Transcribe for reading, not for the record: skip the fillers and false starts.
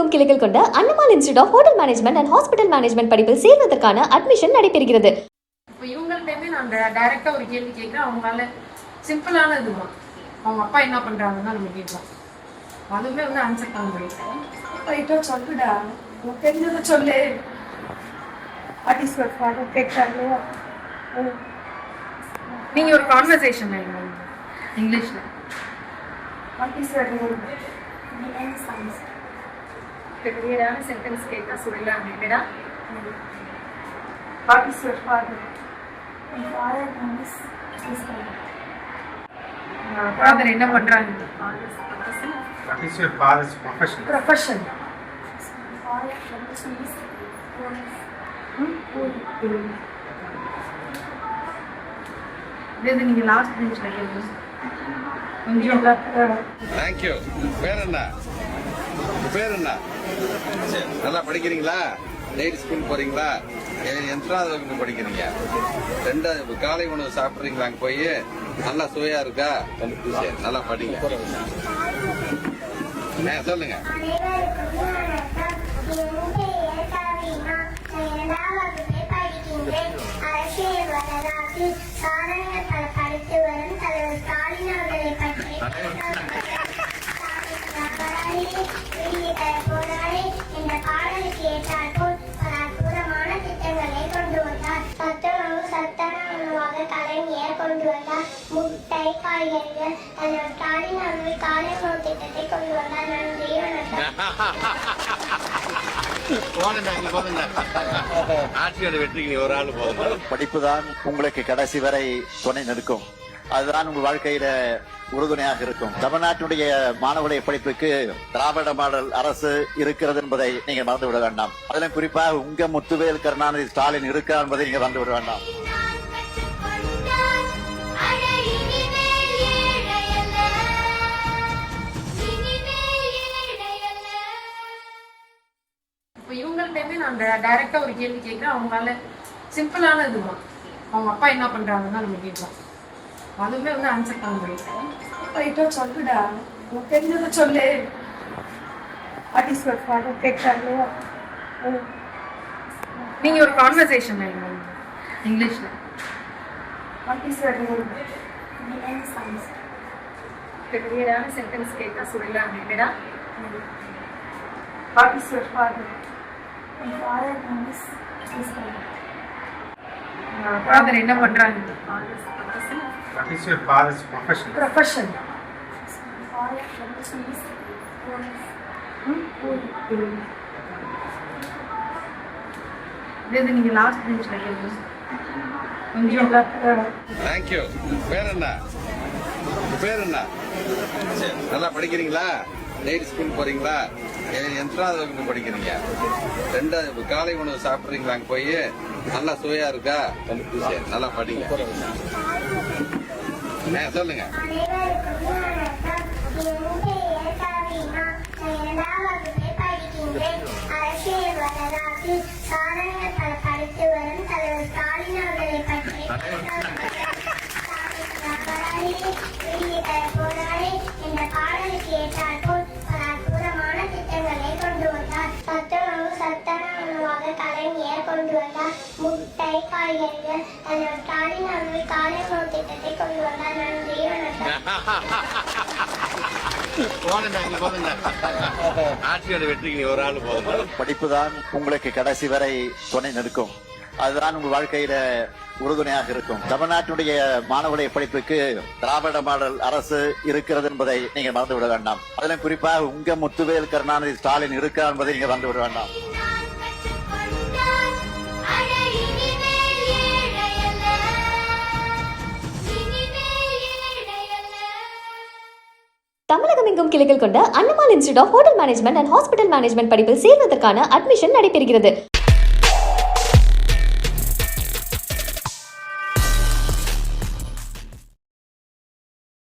தமிழகமெங்கும் கிளைகள் கொண்ட Annamal institute of hotel management and hospital management படிப்பில் சேர்வதற்கான அட்மிஷன் நடைபெறுகிறது. இப்போ இவங்கள்ட்டேருந்து நான் டைரெக்டாக ஒரு கேள்வி கேட்குறேன். அவங்களால சிம்பிளான இதுதான், அவங்க அப்பா என்ன பண்ணுறாங்கன்னு நம்ம கேட்கலாம். அதுவுமே வந்து ஆன்சர் பண்ண முடியும். போயிட்டோ சொல்லுடா, உனக்கு தெரிஞ்சதை சொல்லு. அடிஸ்வர் ஃபாதர் கேட்குறாங்க. நீங்கள் ஒரு கான்வர்சேஷன் இங்கிலீஷில் அடிஸ்வர் கிளியரான சென்டென்ஸ் கேட்க சொல்லலாம் இல்லைடா. அடிஸ்வர் ஃபாதர் ஃபாதர் என்ன பண்ணுறாங்க? What is your father's profession? Profession. இது நீங்கள் லாஸ்ட் பெஞ்சில் கேட்கணும் கொஞ்சம். தேங்க்யூ. பேர் என்ன? பேர் என்ன? சரி, நல்லா படிக்கிறீங்களா? டெய்லி ஸ்கூல் போறீங்களா? எத்தனாவது வகுப்பு படிக்கிறீங்க? ரெண்டாவது காலை உணவு சாப்பிட்றீங்களா? அங்கே போய் நல்லா சுவையா இருக்கா? சரி, நல்லா படிங்க. சொல்லுங்க. அரசியல் வரலாற்றில் சாதனைகள் பல படைத்து வரும் தலைவர் ஸ்டாலின் அவர்களை பற்றி போராடி என்ற பாடலுக்கு ஏற்றாற்போல் பல அற்புதமான திட்டங்களை கொண்டு வந்தார். சத்துணவு சத்தான உணவாக கலைஞர் கொண்டு வந்தார். முட்டை காய்கறிகள் தலைவர் ஸ்டாலின் அவர்கள் காலை உணவு திட்டத்தை கொண்டு வந்தார். நன்றி, வெற்றிக்கு ஒரு ஆள் போதும். படிப்புதான் உங்களுக்கு கடைசி வரை துணை நிற்கும். அதுதான் உங்கள் வாழ்க்கையில உறுதுணையாக இருக்கும். தமிழ்நாட்டுடைய மாணவருடைய படிப்புக்கு திராவிட மாடல் அரசு இருக்கிறது என்பதை நீங்க மறந்துவிட வேண்டாம். அதிலும் குறிப்பாக உங்க முத்துவேல் கருணாநிதி ஸ்டாலின் இருக்கிறார் என்பதை நீங்க மறந்துவிட வேண்டாம். இப்போ இவங்கள்ட்டேருந்து நான் டைரெக்டாக ஒரு கேள்வி கேட்குறேன். அவங்களால சிம்பிளான இதுதான், அவங்க அப்பா என்ன பண்ணுறாங்கன்னு நம்ம கேட்கலாம். அதுவுமே வந்து ஆன்சர் பண்ண முடியும். போயிட்டோ சொல்லுடா, உனக்கு தெரிஞ்சதை சொல்லு. அடிஸ்வர் ஃபாதர் கேட்குறாங்க. நீங்கள் ஒரு கான்வர்சேஷன் இங்கிலீஷில் அடிஸ்வர் கிளியரான சென்டென்ஸ் கேட்க சொல்லலாம் இல்லைடா. அடிஸ்வர் ஃபாதர் ஃபாதர் என்ன பண்ணுறாங்க? What is your father's profession? Profession. இது நீங்கள் லாஸ்ட் பெஞ்சில் கேட்கணும் கொஞ்சம். தேங்க்யூ. பேர் என்ன? பேர் என்ன? சரி, நல்லா படிக்கிறீங்களா? டெய்லி ஸ்கூல் போறீங்களா? எத்தனாவது வகுப்பு படிக்கிறீங்க? ரெண்டாவது காலை உணவு சாப்பிட்றீங்களா? அங்கே போய் நல்லா சுவையா இருக்கா? சரி, நல்லா படிங்க. சொல்லுங்க. அரசியல் வரலாற்றில் சாதனைகள் பல படைத்து வரும் தலைவர் ஸ்டாலின் அவர்களை பற்றி போராடி என்ற பாடலுக்கு ஏற்றாற்போல் பல அற்புதமான திட்டங்களை கொண்டு வந்தார். சத்துணவு சத்தான உணவாக கலைஞர் கொண்டு வந்தார். முட்டை காய்கறிகள் தலைவர் ஸ்டாலின் அவர்கள் காலை உணவு திட்டத்தை கொண்டு வந்தார். நன்றி, வெற்றிக்கு ஒரு ஆள் போதும். படிப்புதான் உங்களுக்கு கடைசி வரை துணை நிற்கும். அதுதான் உங்கள் வாழ்க்கையில உறுதுணையாக இருக்கும். தமிழ்நாட்டுடைய மாணவருடைய படிப்புக்கு திராவிட மாடல் அரசு இருக்கிறது என்பதை நீங்க மறந்துவிட வேண்டாம். அதிலும் குறிப்பாக உங்க முத்துவேல் கருணாநிதி ஸ்டாலின் இருக்கிறார் என்பதை நீங்க மறந்துவிட வேண்டாம். தமிழகமெங்கும் கிளைகள் கொண்ட Annamal institute of hotel management and hospital management படிப்பில் சேர்வதற்கான அட்மிஷன் நடைபெறுகிறது.